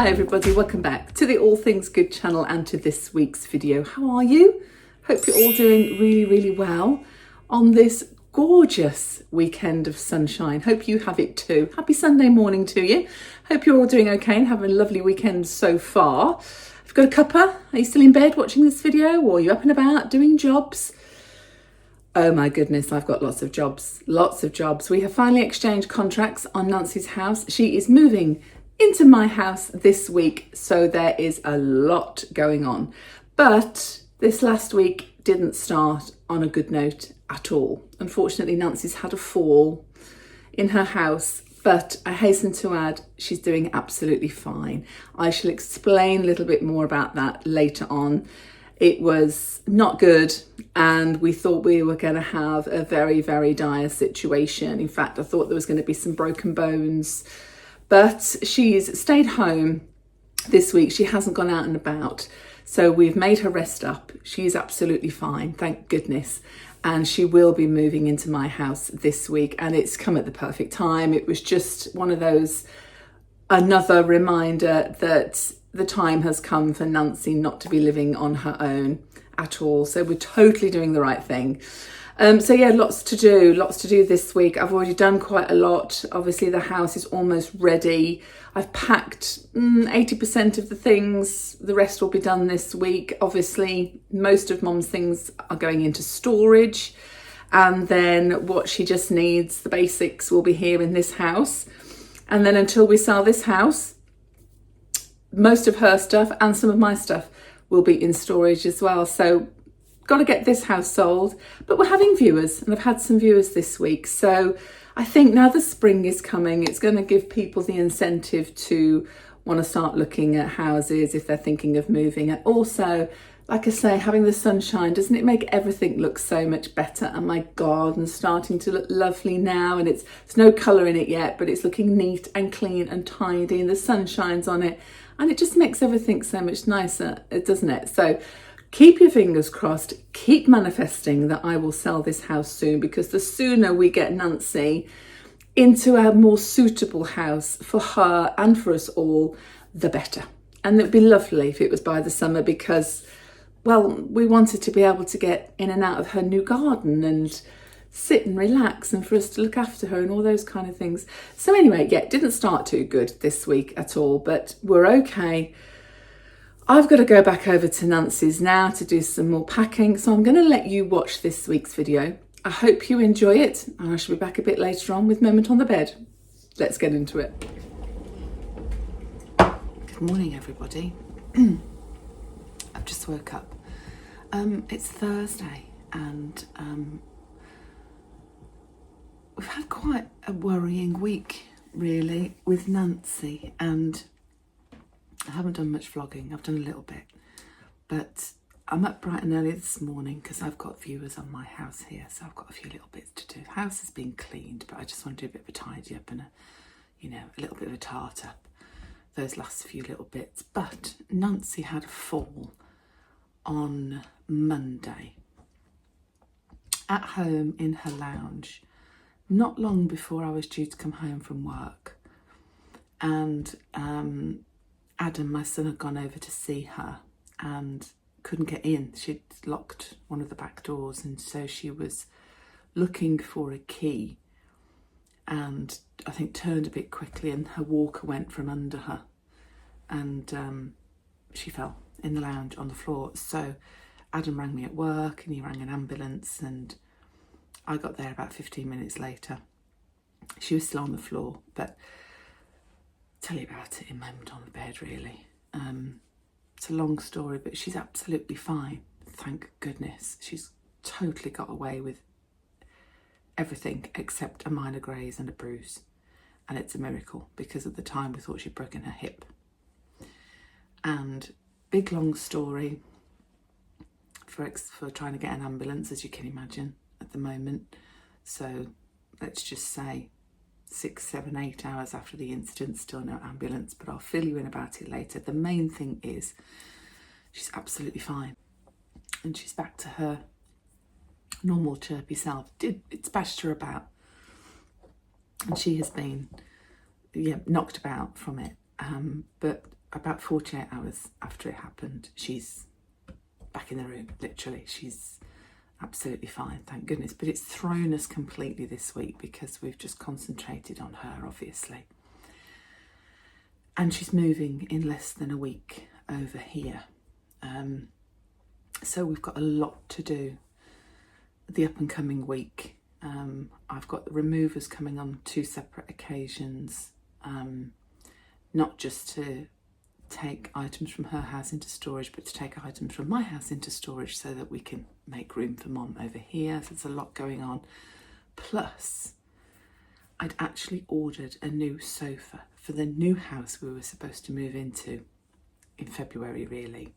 Hi everybody, welcome back to the All Things Good channel and to this week's video. How are you? Hope you're all doing really well on this gorgeous weekend of sunshine. Hope you have it too. Happy Sunday morning to you. Hope you're all doing okay and having a lovely weekend so far. Have you got a cuppa? Are you still in bed watching this video, or are you up and about doing jobs? Oh my goodness, I've got lots of jobs. We have finally exchanged contracts on Nancy's house. She is moving into my house this week, so there is a lot going on. But this last week didn't start on a good note at all. Unfortunately, Nancy's had a fall in her house, but I hasten to add, she's doing absolutely fine. I shall explain a little bit more about that later on. It was not good, and we thought we were going to have a very dire situation. In fact, I thought there was going to be some broken bones, but she's stayed home this week. She hasn't gone out and about, so we've made her rest up. She's absolutely fine, thank goodness, and she will be moving into my house this week, and it's come at the perfect time. It was just one of those, another reminder that the time has come for Nancy not to be living on her own at all. So we're totally doing the right thing. So yeah, lots to do this week. I've already done quite a lot. Obviously the house is almost ready. I've packed 80% of the things. The rest will be done this week. Obviously most of Mum's things are going into storage, and then what she just needs, the basics, will be here in this house. And then until we sell this house, most of her stuff and some of my stuff will be in storage as well. So got to get this house sold, but we're having viewers, and I've had some viewers this week. So I think now the spring is coming, it's going to give people the incentive to want to start looking at houses if they're thinking of moving. And also, like I say, having the sunshine, doesn't it make everything look so much better? And my garden's starting to look lovely now, and it's no colour in it yet, but it's looking neat and clean and tidy, and the sun shines on it, and it just makes everything so much nicer, doesn't it? So keep your fingers crossed, keep manifesting that I will sell this house soon, because the sooner we get Nancy into a more suitable house for her and for us all, the better. And it would be lovely if it was by the summer, because, well, we wanted to be able to get in and out of her new garden and sit and relax, and for us to look after her and all those kind of things. So anyway, yeah, it didn't start too good this week at all, but we're okay. I've got to go back over to Nancy's now to do some more packing, so I'm going to let you watch this week's video. I hope you enjoy it, and I shall be back a bit later on with Moment on the Bed. Let's get into it. Good morning, everybody. I've just woke up. It's Thursday, and we've had quite a worrying week, really, with Nancy, and I haven't done much vlogging. I've done a little bit, but I'm up bright and early this morning because I've got viewers on my house here, so I've got a few little bits to do. The house has been cleaned, but I just want to do a bit of a tidy up and a little bit of a tart up, those last few little bits. But Nancy had a fall on Monday at home in her lounge, not long before I was due to come home from work, and Adam, my son, had gone over to see her and couldn't get in. She'd locked one of the back doors, and so she was looking for a key, and I think turned a bit quickly, and her walker went from under her, and she fell in the lounge on the floor. So Adam rang me at work, and he rang an ambulance, and I got there about 15 minutes later. She was still on the floor, but tell you about it in Moment on the Bed, really. It's a long story, but she's absolutely fine, thank goodness. She's totally got away with everything except a minor graze and a bruise, and it's a miracle, because at the time we thought she'd broken her hip. And big long story for trying to get an ambulance, as you can imagine, at the moment. So let's just say 6, 7, 8 hours after the incident, still no ambulance, but I'll fill you in about it later. The main thing is she's absolutely fine, and she's back to her normal chirpy self. It's bashed her about, and she has been knocked about from it, but about 48 hours after it happened, she's back in the room, literally. She's absolutely fine, thank goodness. But it's thrown us completely this week because we've just concentrated on her, obviously. And she's moving in less than a week over here. So we've got a lot to do the up and coming week. I've got the removers coming on 2 separate occasions, not just to take items from her house into storage, but to take items from my house into storage so that we can make room for Mom over here. So there's a lot going on. Plus, I'd actually ordered a new sofa for the new house we were supposed to move into in February, really,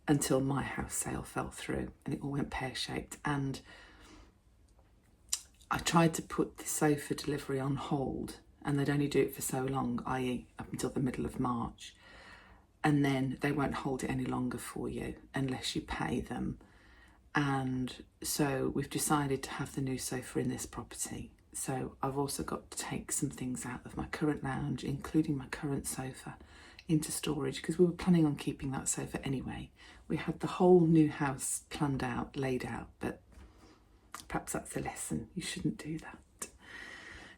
until my house sale fell through and it all went pear-shaped. And I tried to put the sofa delivery on hold, and they'd only do it for so long, i.e. up until the middle of March. And then they won't hold it any longer for you unless you pay them. And so we've decided to have the new sofa in this property. So I've also got to take some things out of my current lounge, including my current sofa, into storage, because we were planning on keeping that sofa anyway. We had the whole new house planned out, laid out, but perhaps that's a lesson. You shouldn't do that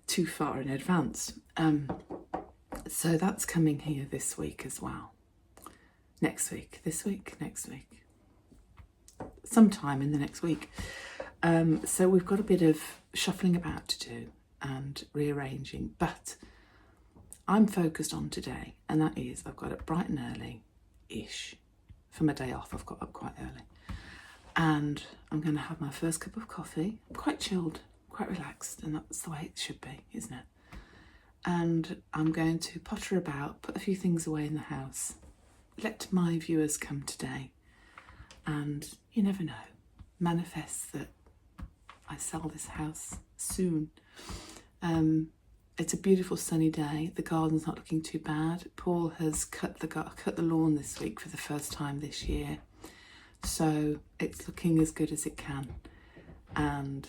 too far in advance. So that's coming here this week as well. Next week, this week, next week, sometime in the next week. So we've got a bit of shuffling about to do and rearranging, but I'm focused on today, and that is I've got up bright and early-ish. For my day off, I've got up quite early. And I'm going to have my first cup of coffee. I'm quite chilled, quite relaxed, and that's the way it should be, isn't it? And I'm going to potter about, put a few things away in the house, let my viewers come today, and you never know, manifest that I sell this house soon. It's a beautiful sunny day. The garden's not looking too bad. Paul has cut the lawn this week for the first time this year. So it's looking as good as it can. And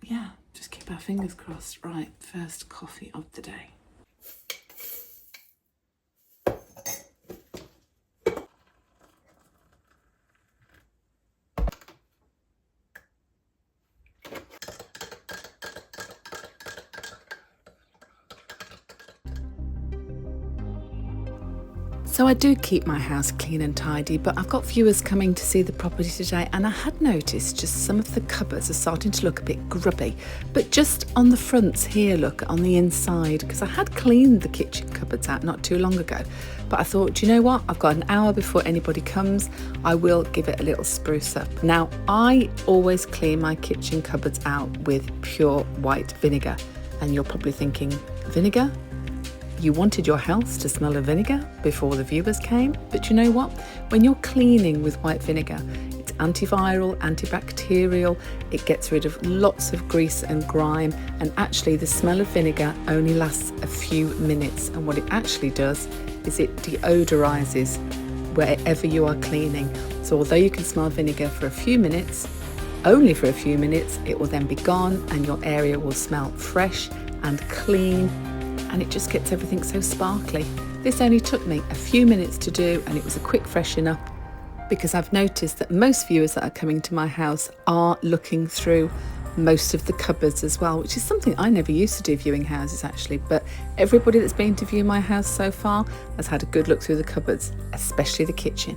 yeah, just keep our fingers crossed. Right, first coffee of the day. So I do keep my house clean and tidy, but I've got viewers coming to see the property today, and I had noticed just some of the cupboards are starting to look a bit grubby, but just on the fronts here, look, on the inside, because I had cleaned the kitchen cupboards out not too long ago, but I thought, do you know what, I've got an hour before anybody comes, I will give it a little spruce up. Now, I always clean my kitchen cupboards out with pure white vinegar, and you're probably thinking, vinegar? You wanted your house to smell of vinegar before the viewers came, but you know what? When you're cleaning with white vinegar, it's antiviral, antibacterial, it gets rid of lots of grease and grime, and actually the smell of vinegar only lasts a few minutes, and what it actually does is it deodorizes wherever you are cleaning. So although you can smell vinegar for a few minutes, only for a few minutes, it will then be gone and your area will smell fresh and clean, and it just gets everything so sparkly. This only took me a few minutes to do, and it was a quick freshen up, because I've noticed that most viewers that are coming to my house are looking through most of the cupboards as well, which is something I never used to do viewing houses actually, but everybody that's been to view my house so far has had a good look through the cupboards, especially the kitchen.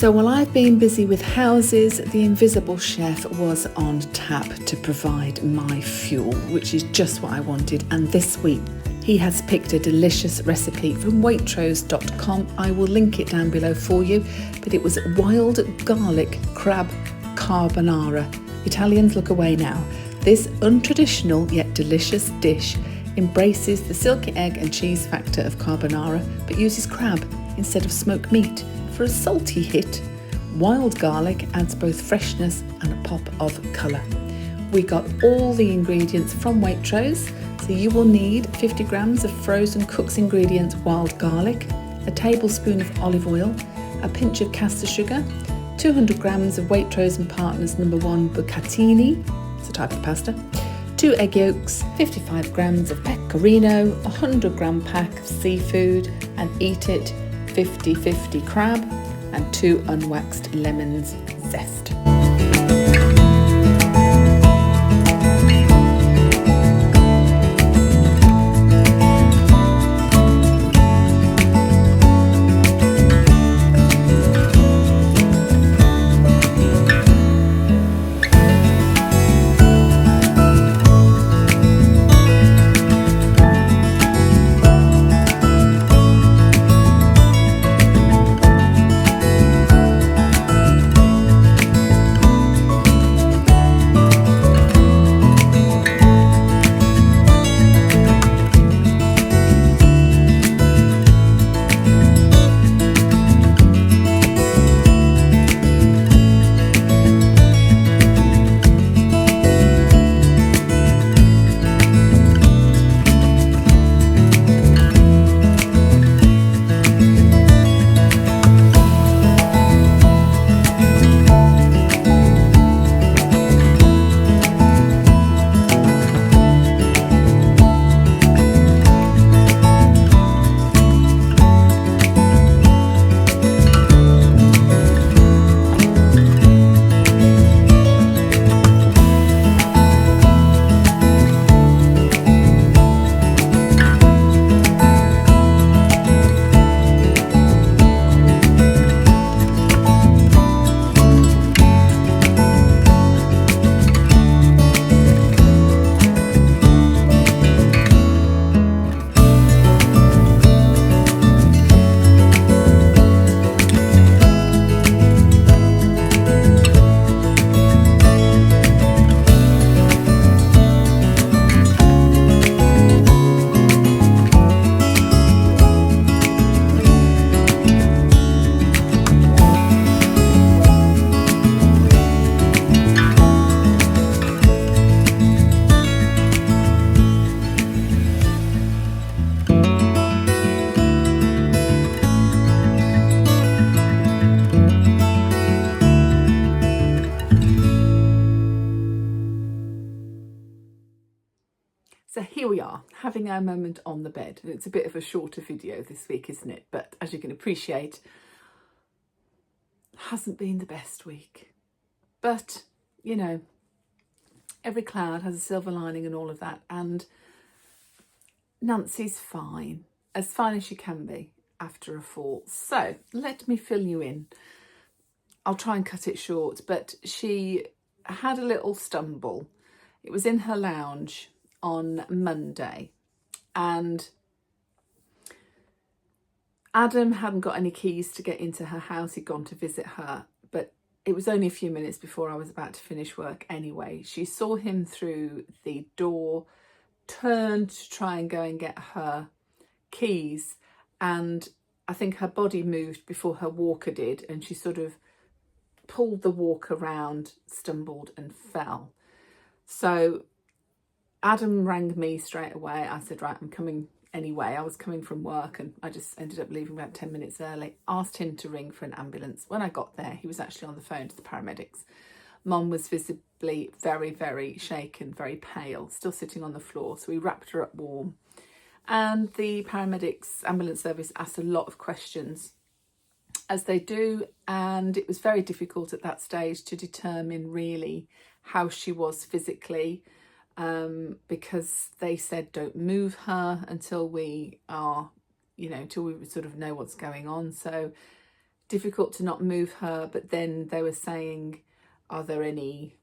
So while I've been busy with houses, the invisible chef was on tap to provide my fuel, which is just what I wanted. And this week he has picked a delicious recipe from Waitrose.com. I will link it down below for you, but it was wild garlic crab carbonara. Italians, look away now. This untraditional yet delicious dish embraces the silky egg and cheese factor of carbonara, but uses crab instead of smoked meat. For a salty hit, wild garlic adds both freshness and a pop of colour. We got all the ingredients from Waitrose, so you will need 50 grams of frozen cooked ingredients wild garlic, a tablespoon of olive oil, a pinch of caster sugar, 200 grams of Waitrose and Partners No. 1 bucatini, it's a type of pasta, 2 egg yolks, 55 grams of pecorino, a 100 gram pack of seafood, and eat it 50-50 crab, and 2 unwaxed lemons zest. So here we are, having our moment on the bed. It's a bit of a shorter video this week, isn't it? But as you can appreciate, hasn't been the best week. But, you know, every cloud has a silver lining and all of that. And Nancy's fine, as fine as she can be after a fall. So let me fill you in. I'll try and cut it short, but she had a little stumble. It was in her lounge on Monday, and Adam hadn't got any keys to get into her house. He'd gone to visit her, but it was only a few minutes before I was about to finish work anyway. She saw him through the door, turned to try and go and get her keys, and I think her body moved before her walker did, and she sort of pulled the walker around, stumbled and fell. So Adam rang me straight away. I said, right, I'm coming anyway. I was coming from work and I just ended up leaving about 10 minutes early. Asked him to ring for an ambulance. When I got there, he was actually on the phone to the paramedics. Mum was visibly very, very shaken, very pale, still sitting on the floor. So we wrapped her up warm. And the paramedics ambulance service asked a lot of questions, as they do. And it was very difficult at that stage to determine really how she was physically, because they said don't move her until we are, till we sort of know what's going on. So difficult to not move her, but then they were saying, are there any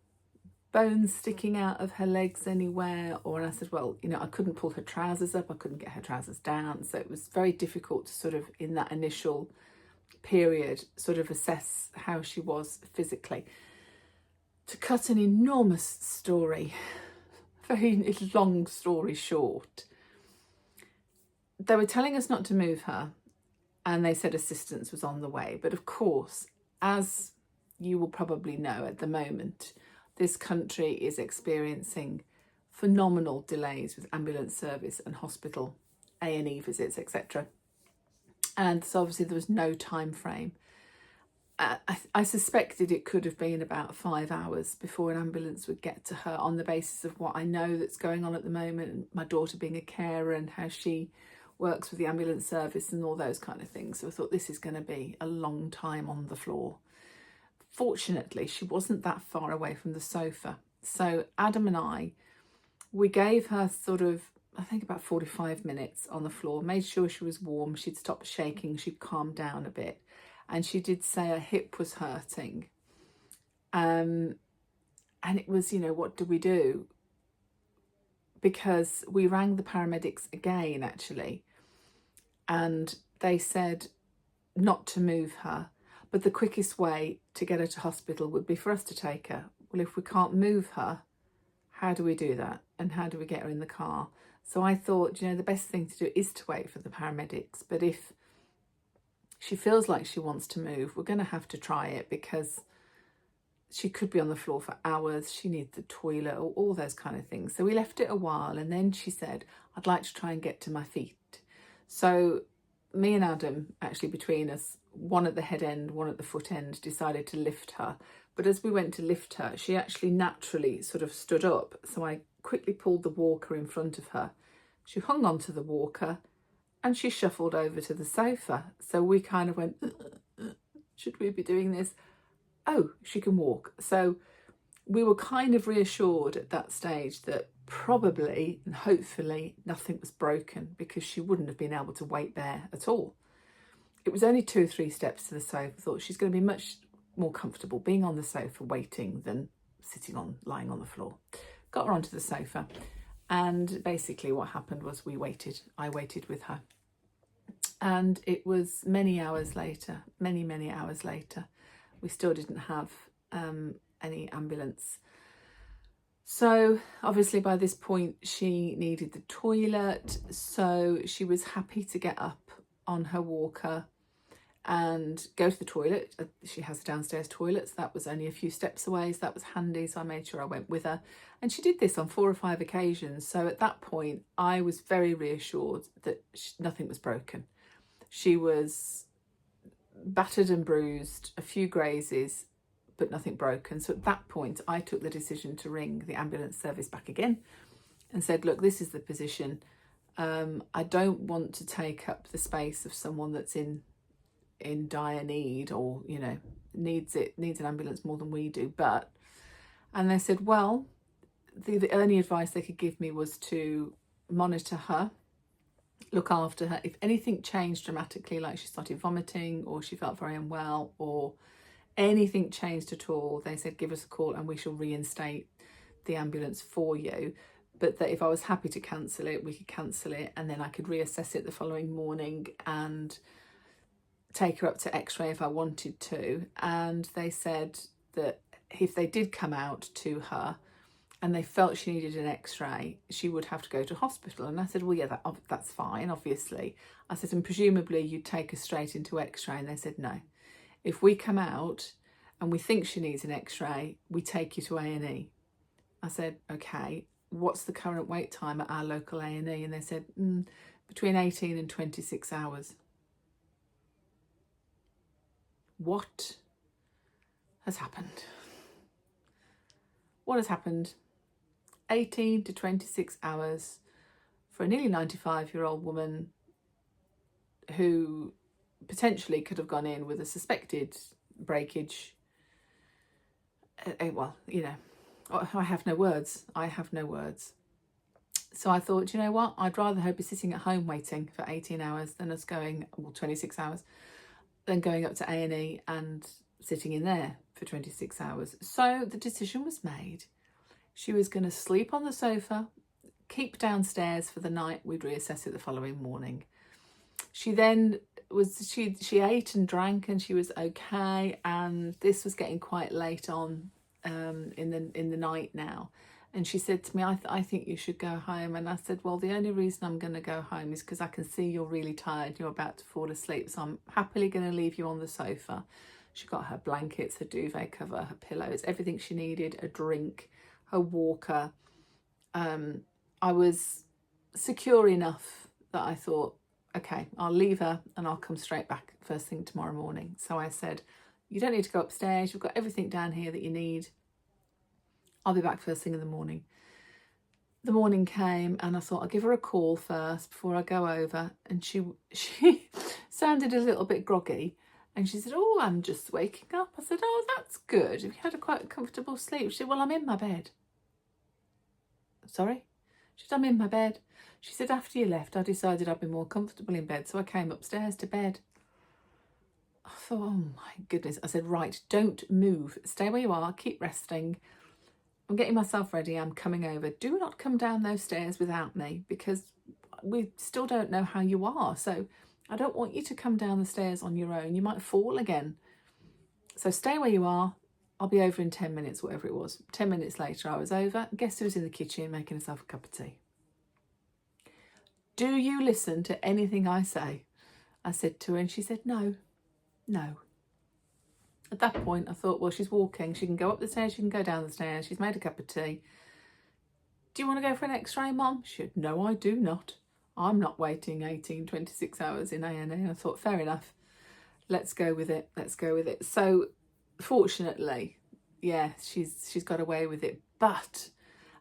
bones sticking out of her legs anywhere? And I said, well, I couldn't pull her trousers up, I couldn't get her trousers down, so it was very difficult to sort of, in that initial period, sort of assess how she was physically. To cut an enormous story, very long story short, they were telling us not to move her, and they said assistance was on the way. But of course, as you will probably know, at the moment, this country is experiencing phenomenal delays with ambulance service and hospital A&E visits, etc. And so obviously there was no time frame. I suspected it could have been about 5 hours before an ambulance would get to her, on the basis of what I know that's going on at the moment, my daughter being a carer and how she works with the ambulance service and all those kind of things. So I thought, this is going to be a long time on the floor. Fortunately, she wasn't that far away from the sofa. So Adam and I, we gave her sort of, I think about 45 minutes on the floor, made sure she was warm, she'd stopped shaking, she'd calmed down a bit. And she did say her hip was hurting. And it was, what do we do? Because we rang the paramedics again, actually, and they said not to move her, but the quickest way to get her to hospital would be for us to take her. Well, if we can't move her, how do we do that? And how do we get her in the car? So I thought, the best thing to do is to wait for the paramedics. But if she feels like she wants to move, we're going to have to try it, because she could be on the floor for hours. She needs the toilet, all those kind of things. So we left it a while, and then she said, I'd like to try and get to my feet. So me and Adam, actually between us, one at the head end, one at the foot end, decided to lift her. But as we went to lift her, she actually naturally sort of stood up. So I quickly pulled the walker in front of her. She hung onto the walker and she shuffled over to the sofa. So we kind of went, should we be doing this? Oh, she can walk. So we were kind of reassured at that stage that probably and hopefully nothing was broken, because she wouldn't have been able to wait there at all. It was only 2 or 3 steps to the sofa. I thought she's going to be much more comfortable being on the sofa waiting than lying on the floor. Got her onto the sofa, and basically what happened was I waited with her. And it was many hours later, many hours later, we still didn't have any ambulance. So obviously by this point she needed the toilet, so she was happy to get up on her walker and go to the toilet. She has a downstairs toilet, so that was only a few steps away, so that was handy. So I made sure I went with her, and she did this on 4 or 5 occasions. So at that point I was very reassured that nothing was broken. She was battered and bruised, a few grazes, but nothing broken. So at that point I took the decision to ring the ambulance service back again and said, look, this is the position. I don't want to take up the space of someone that's in dire need, or needs an ambulance more than we do. And they said, well, the only advice they could give me was to monitor her, look after her. If anything changed dramatically, like she started vomiting or she felt very unwell or anything changed at all, they said, give us a call and we shall reinstate the ambulance for you. But that if I was happy to cancel it, we could cancel it, and then I could reassess it the following morning and take her up to x-ray if I wanted to. And they said that if they did come out to her and they felt she needed an x-ray, she would have to go to hospital. And I said, well, yeah, that's fine, obviously. I said, and presumably you'd take her straight into x-ray. And they said, no. If we come out and we think she needs an x-ray, we take you to A&E. I said, okay, what's the current wait time at our local A&E? And they said, between 18 and 26 hours. What has happened? What has happened? 18 to 26 hours for a nearly 95-year-old woman who potentially could have gone in with a suspected breakage. Well, I have no words. So I thought, you know what? I'd rather her be sitting at home waiting for 18 hours than us going, 26 hours. than going up to A&E and sitting in there for 26 hours. So the decision was made. She was going to sleep on the sofa, keep downstairs for the night. We'd reassess it the following morning. She then she ate and drank and she was okay, and this was getting quite late on in the night now, and she said to me, I think you should go home. And I said, well, the only reason I'm going to go home is because I can see you're really tired, you're about to fall asleep, so I'm happily going to leave you on the sofa. She got her blankets, her duvet cover, her pillows, everything she needed, a drink, her walker. I was secure enough that I thought, okay, I'll leave her and I'll come straight back first thing tomorrow morning. So I said, you don't need to go upstairs. You've got everything down here that you need. I'll be back first thing in the morning. The morning came and I thought I'll give her a call first before I go over. And she sounded a little bit groggy. And she said, oh, I'm just waking up. I said, oh, that's good. Have you had a quite comfortable sleep? She said, well, I'm in my bed. Sorry? She said, I'm in my bed. She said, after you left, I decided I'd be more comfortable in bed, so I came upstairs to bed. I thought, oh my goodness. I said, right, don't move. Stay where you are. Keep resting. I'm getting myself ready. I'm coming over. Do not come down those stairs without me, because we still don't know how you are. So I don't want you to come down the stairs on your own. You might fall again. So stay where you are. I'll be over in 10 minutes, whatever it was. 10 minutes later, I was over. Guess who was in the kitchen making herself a cup of tea? Do you listen to anything I say? I said to her, and she said, no. At that point, I thought, well, she's walking. She can go up the stairs, she can go down the stairs. She's made a cup of tea. Do you want to go for an x-ray, Mum? She said, no, I do not. I'm not waiting 26 hours in A&E. I thought, fair enough. Let's go with it. So fortunately, yeah, she's got away with it. But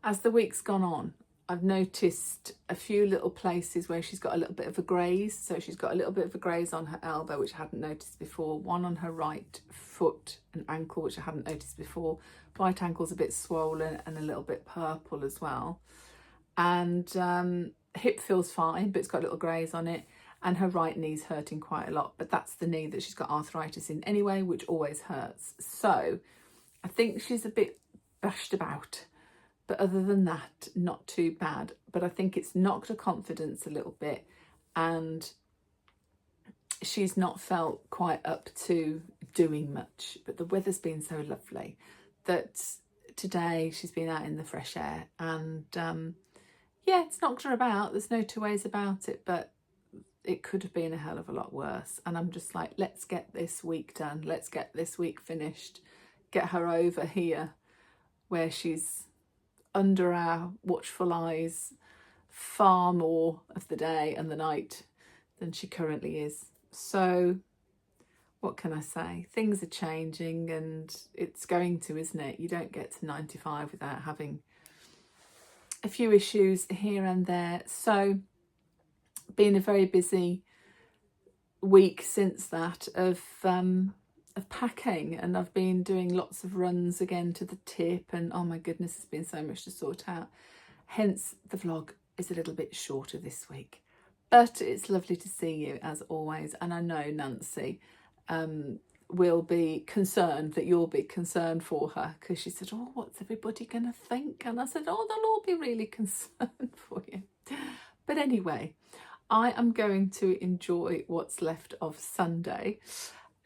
as the week's gone on, I've noticed a few little places where she's got a little bit of a graze. So she's got a little bit of a graze on her elbow, which I hadn't noticed before. One on her right foot and ankle, which I hadn't noticed before. Right ankle's a bit swollen and a little bit purple as well. And hip feels fine, but it's got a little graze on it. And her right knee's hurting quite a lot. But that's the knee that she's got arthritis in anyway, which always hurts. So I think she's a bit bashed about. But other than that, not too bad. But I think it's knocked her confidence a little bit, and she's not felt quite up to doing much. But the weather's been so lovely that today she's been out in the fresh air, and yeah, it's knocked her about. There's no two ways about it, but it could have been a hell of a lot worse. And I'm just like, let's get this week done. Let's get this week finished. Get her over here where she's under our watchful eyes far more of the day and the night than she currently is. So what can I say? Things are changing, and it's going to, isn't it? You don't get to 95 without having a few issues here and there. So been a very busy week since that of packing, and I've been doing lots of runs again to the tip, and oh my goodness, there's been so much to sort out. Hence the vlog is a little bit shorter this week, but it's lovely to see you as always. And I know Nancy will be concerned that you'll be concerned for her, because she said, oh, what's everybody gonna think? And I said, oh, they'll all be really concerned for you. But anyway, I am going to enjoy what's left of Sunday,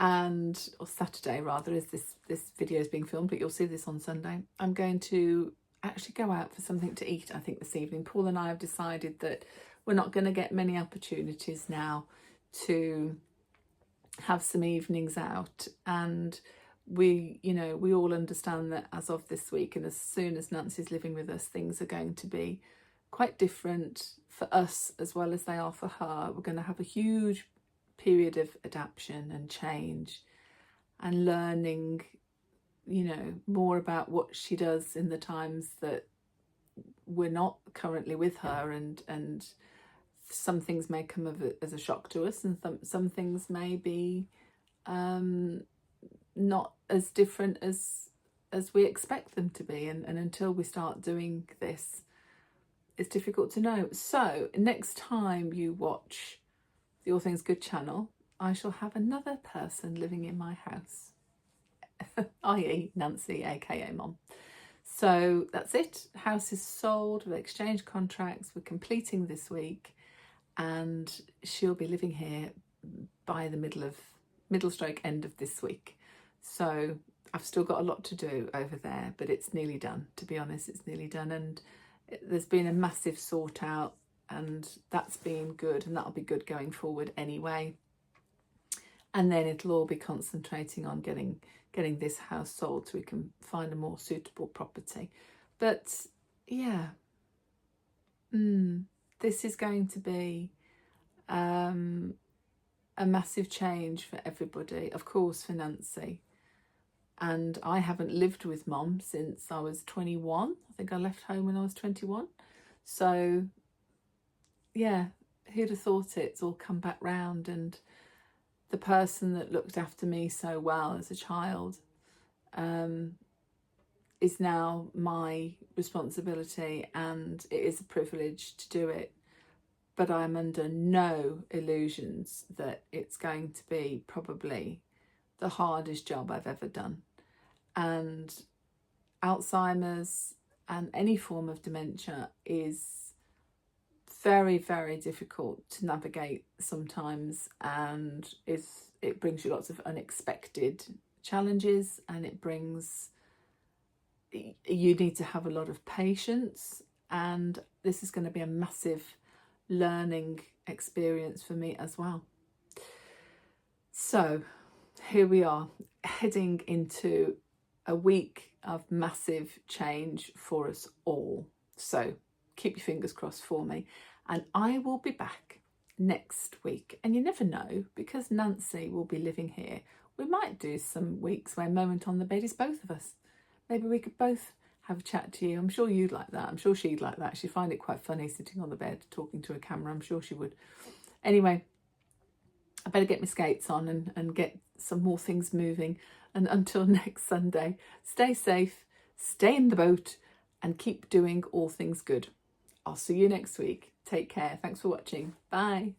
or Saturday rather, as this video is being filmed, but you'll see this on Sunday. I'm going to actually go out for something to eat, I think, this evening. Paul and I have decided that we're not going to get many opportunities now to have some evenings out, and we all understand that as of this week, and as soon as Nancy's living with us, things are going to be quite different for us as well as they are for her. We're going to have a huge period of adaptation and change and learning, more about what she does in the times that we're not currently with her, and some things may come of it as a shock to us, and some things may be not as different as we expect them to be, and until we start doing this, it's difficult to know. So next time you watch the All Things Good channel, I shall have another person living in my house, i.e. Nancy, aka Mom. So that's it. House is sold, we've exchanged contracts, we're completing this week, and she'll be living here by the middle stroke end of this week. So I've still got a lot to do over there, but it's nearly done. To be honest, it's nearly done, and there's been a massive sort out, and that's been good, and that'll be good going forward anyway. And then it'll all be concentrating on getting this house sold so we can find a more suitable property. But yeah, this is going to be a massive change for everybody, of course for Nancy. And I haven't lived with Mom since I was 21. I think I left home when I was 21. So yeah, who'd have thought it? It's all come back round, and the person that looked after me so well as a child is now my responsibility, and it is a privilege to do it. But I'm under no illusions that it's going to be probably the hardest job I've ever done. And Alzheimer's and any form of dementia is very, very difficult to navigate sometimes, and it brings you lots of unexpected challenges, and you need to have a lot of patience, and this is going to be a massive learning experience for me as well. So here we are, heading into a week of massive change for us all. So keep your fingers crossed for me, and I will be back next week. And you never know, because Nancy will be living here, we might do some weeks where moment on the bed is both of us. Maybe we could both have a chat to you. I'm sure you'd like that. I'm sure she'd like that. She'd find it quite funny sitting on the bed talking to a camera. I'm sure she would. Anyway, I better get my skates on and get some more things moving. And until next Sunday, stay safe, stay in the boat, and keep doing all things good. I'll see you next week. Take care. Thanks for watching. Bye.